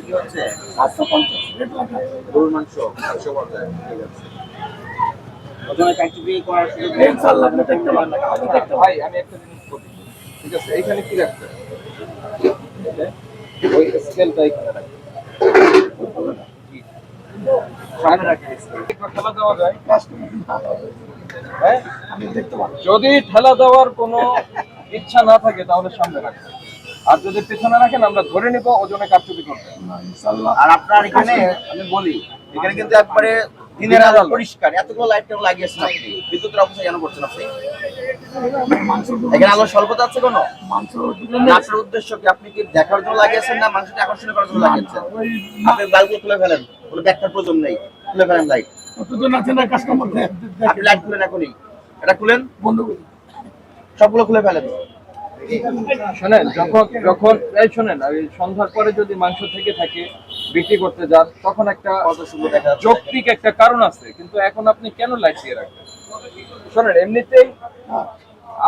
বিক্রি হচ্ছে? 750 রেট লাগা। গরুর মাংস 750, ঠিক আছে। ওজনে কারচুপি করার সুযোগ নেই? ইনশাআল্লাহ আপনি দেখতে পারেন। আপনি দেখতে ভাই পারেন। আমি একটা জিনিস বলি, ঠিক আছে, এইখানে কি রাখবেন? ওই স্কেলটা এখানে রাখবেন। সামনে রাখেন। একটু ঠেলা দেওয়া যায়? কাস্টমার হ্যাঁ, আমি দেখতে পারেন। যদি ঠেলা দেওয়ার কোনো ইচ্ছা না থাকে তাহলে সামনে রাখবেন, আর যদি পেছনে রাখেন আমরা ধরে নিব ওজনে কারচুপি করবেন। ইনশাআল্লাহ আর আপনার এখানে আমি বলি, এখানে কিন্তু একবারে দিনের আলো পরিষ্কার। এতগুলো লাইট কেন লাগিয়েছেন আপনি? বিদ্যুতের অবস্থা কেন করছেন আপনি? এখানে আলো স্বল্পতা আছে কোনো? মাংস না, আপনার উদ্দেশ্য কি? আপনি কি দেখার জন্য লাগিয়েছেন না মাংসটা আকর্ষণ করার জন্য লাগিয়েছেন? আপনি বাল্বগুলো খুলে ফেলেন, কোনো ব্যাখ্যার প্রয়োজন নেই। খুলে ফেলেন লাইট। কতজন আছে না কাস্টমার আপনি লাইট খুলেন এখনই, এটা খুলেন, বন্ধ করুন। সবগুলো খুলে ফেলেন। শোনেন, যখন যখন এই শোনেন, এই সন্ধ্যার পরে যদি মাংস থেকে থাকে বিক্রি করতে যান তখন একটা কত সুন্দর দেখা যাচ্ছে। যৌক্তিক একটা কারণ আছে, কিন্তু এখন আপনি কেন লাইট দিয়ে রাখবেন? শোনেন, এমনিতেই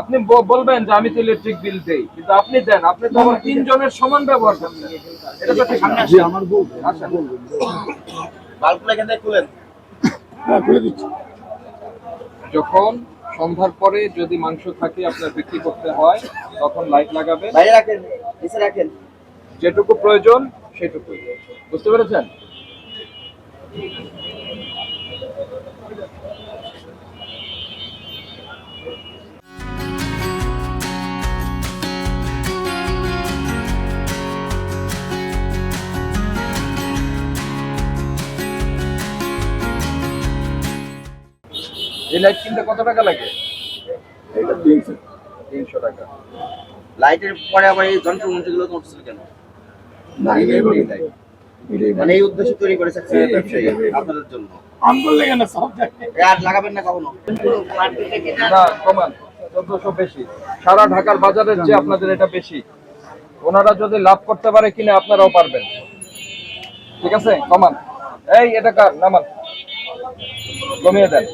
আপনি বলবেন যে আমি তো ইলেকট্রিক বিল দেই, কিন্তু আপনি দেন, আপনি তো আবার তিনজনের সমান ব্যবহার করছেন, এটা তো ঠিক না। জি আমার বউ আচ্ছা, বাল্বগুলো এখান থেকে খুলেন। হ্যাঁ খুলে দিচ্ছি। যখন সন্ধ্যার পরে যদি মাংস থাকে আপনার বিক্রি করতে হয় তখন লাইট লাগাবেন, বাইরে রাখেন, নিচে রাখেন। যেটুকু প্রয়োজন সেটুকু। বুঝতে পেরেছেন? এই লাইট কিনতে কত টাকা লাগে? এটা 300 300 টাকা। লাইটের পরে আবার এই যন্ত্রমন্ত্রগুলো করছেন কেন? না এটা এমনি লাইট। মানে এই উদ্দেশ্যে তৈরি করেছে ব্যবসায়ী আপনাদের জন্য। আম করলে কেন সব জায়গায় আর লাগাবেন না কখনো। না, কমান, 1400 বেশি। সারা ঢাকার বাজারের চেয়ে আপনাদের এটা বেশি। ওনারা যদি লাভ করতে পারে কিনা আপনারাও পারবেন। ঠিক আছে, কমান। এই এটা কার, নামান, কমিয়ে দেন।